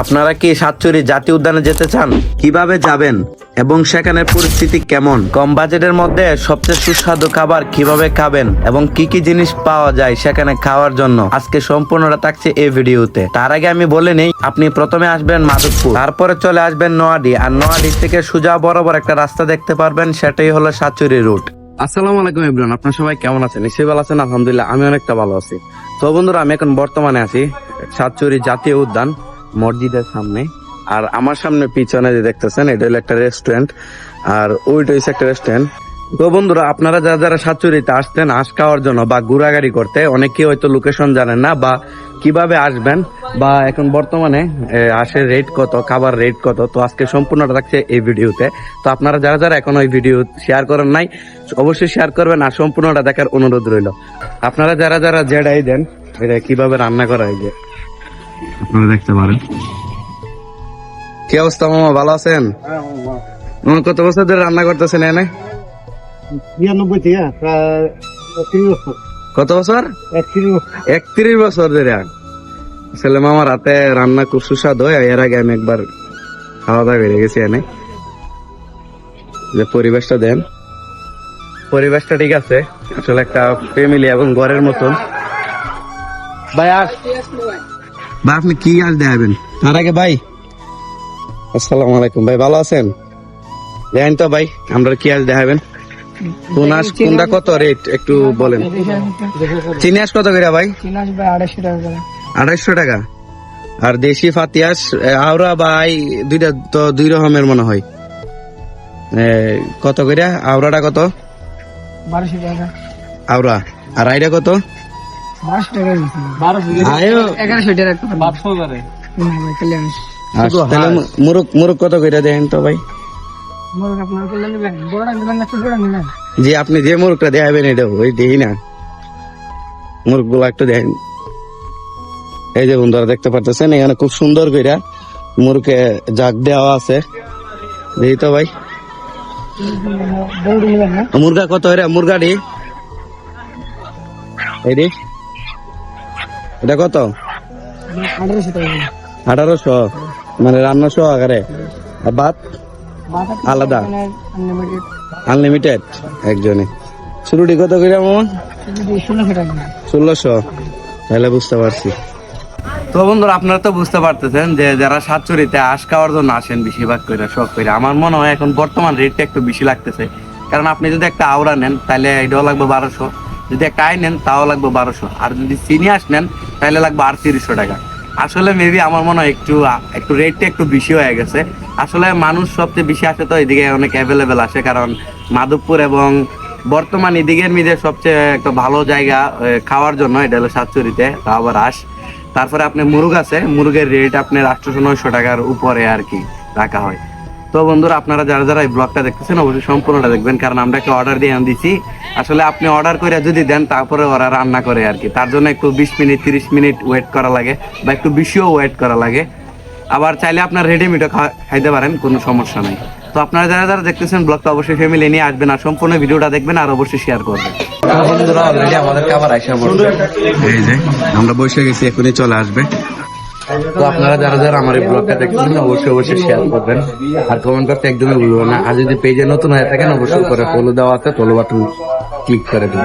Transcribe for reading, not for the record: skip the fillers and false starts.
আপনারা কি সাতচুরি জাতীয় উদ্যানে যেতে চান? কিভাবে যাবেন এবং সেখানের পরিস্থিতি কেমন? কম বাজেটের মধ্যে সবচেয়ে সুস্বাদু খাবার কিভাবে খাবেন এবং কি কি জিনিস পাওয়া যায় সেখানে খাওয়ার জন্য আজকে সম্পূর্ণটা থাকছে এই ভিডিওতে। তার আগে আমি বলে নেই, আপনি প্রথমে আসবেন মাধবপুর, তারপরে চলে আসবেন নোয়াডি, আর নোয়াডি থেকে সোজা বরাবর একটা রাস্তা দেখতে পারবেন, সেটাই হলো সাতচুরি রুট। আসসালামু আলাইকুম এভরিওয়ান, আপনারা সবাই কেমন আছেন? নিশ্চয়ই ভালো আছেন। আলহামদুলিল্লাহ আমি অনেকটা ভালো আছি। তো বন্ধুরা, আমি এখন বর্তমানে আছি সাতচুরি জাতীয় উদ্যান মসজিদের সামনে। আর আমার সামনে পিছনে যে দেখতেছেন, এটা হলো একটা রেস্টুরেন্ট, আর ওইটা হচ্ছে একটা রেস্টুরেন্ট। তো বন্ধুরা, আপনারা যারা যারা সাতচুরিতে আসতেন আঁশ খাওয়ার জন্য বা ঘোরাঘুরি করতে, অনেকে হয়তো লোকেশন জানেন না বা কিভাবে আসবেন বা এখন বর্তমানে আঁশের রেট কত, খাবার রেট কত, তো আজকে সম্পূর্ণটা থাকছে এই ভিডিওতে। তো আপনারা যারা যারা এখন ওই ভিডিও শেয়ার করেন নাই, অবশ্যই শেয়ার করবেন আর সম্পূর্ণটা দেখার অনুরোধ রইল। আপনারা যারা যারা জেডাই দেন এটা কিভাবে রান্না করা হয় যে আপনারা দেখতে পারেন। কি অবস্থা মামা, ভালো আছেন? মামা কত বছর ধরে রান্না করতেছেন এনে? 92 থেকে প্রায় 30 বছর। কত বছর? 31 বছর ধরে। আসলে মামার হাতে রান্না খুব সুস্বাদু হয়। এর আগে আমি একবার খাওয়া দাওয়া করে গেছি এনে। যে পরিবেশটা দেন, পরিবেশটা ঠিক আছে, আসলে একটা ফ্যামিলি এবং ঘরের মতন। ভাই ভাই আপনি কি আজ দেখাবেন? তার আগে ভাই আসসালামু আলাইকুম ভাই, ভালো আছেন? দেখেন তো ভাই, আমরা কি আজ দেখাবেন? কোনটা কত রেট একটু বলেন। চিনিয়াস কত করে ভাই? 250 টাকা। আর দেশি ফাতিয়াস আওরা ভাই দুইটা তো দুই রকমের মনে হয়। কত করে আওরাটা? কত 1200 টাকা আওরা? আর আইডা কত? 1200 টাকা। 1100 টাকা। মুরগ কত করে দেখেন তো ভাই? মোরগ আপনার করলে নেবেন, বড়টা নেবেন না ছোটটা নেবেন? জি, আপনি যে মুরগটা দেখাবেন এটা ওই দেখি না, মুরগ গুলো একটু দেখেন। এই যে বন্ধুরা দেখতে পারতেছেন, এখানে খুব সুন্দর করে মুরগে জাগ দেওয়া আছে। দেখি তো ভাই, বড়টা নেবেন না? মুরগা কত রে? মুরগাটি এই এটা কত? 1800 টাকা। 1800 মানে রান্না সহ আকারে? আর ভাত আলাদা আনলিমিটেড একজনে? শুরুটি কত করে মামা? 1600 টাকা। 1600? তাহলে বুঝতে পারছি। তো বন্ধুরা, আপনারা তো বুঝতে পারতেছেন যে যারা সাতচুরিতে আঁশ খাওয়ার জন্য আসেন বেশিরভাগ করে শখ করে, আমার মনে হয় এখন বর্তমান রেটটা একটু বেশি লাগতেছে। কারণ আপনি যদি একটা আওড়া নেন তাহলে এটাও লাগবে 1200, যদি একটা আই নেন তাও লাগবে 1200, আর যদি সিনিয়াস নেন তাহলে লাগবে 3800 টাকা। আসলে মেবি আমার মনে হয় একটু রেটটা একটু বেশি হয়ে গেছে। আসলে মানুষ সবচেয়ে বেশি আসে তো এদিকে অনেক অ্যাভেলেবেল আসে, কারণ মাধবপুর এবং বর্তমান এদিকের মিলে সবচেয়ে একটা ভালো জায়গা খাওয়ার জন্য এটা হলো সাতচুরিতে, তা আবার আঁশ। তারপরে আপনার মুরগ আছে, মুরগের রেট আপনার 800-900 টাকার উপরে আর কি রাখা হয়। তো বন্ধুরা, আপনারা যারা যারা এই ব্লগটা দেখতেছেন অবশ্যই সম্পূর্ণটা দেখবেন, কারণ আমরা একটা অর্ডার দিয়ে দিচ্ছি। আসলে আপনি অর্ডার করে যদি দেন তারপরে ওরা রান্না করে আর কি, তার জন্য একটু 20 মিনিট 30 মিনিট ওয়েট করা লাগে বা একটু বেশিও ওয়েট করা লাগে। আবার চাইলে আপনার রেডিমেডও খাইতে পারেন, কোনো সমস্যা নাই। তো আপনারা যারা যারা দেখতেছেন ব্লগটা অবশ্যই ফ্যামিলি নিয়ে আসবেন আর সম্পূর্ণ ভিডিওটা দেখবেন আর অবশ্যই শেয়ার করবেন। বন্ধুরা, অলরেডি আমাদের খাবার আইসা পড়ছে, এই যে আমরা বসে গেছি, এখনই চলে আসবে। তো আপনারা যারা যারা আমার এই ব্লগটা দেখতেছেন অবশ্যই অবশ্যই শেয়ার করবেন আর কমেন্ট করতে একদমই ভুলবেন না। আর যদি পেজে নতুন হয়ে থাকেন অবশ্যই করে ফলো দেওয়া আছে, ফলো বাটন ক্লিক করে দিন।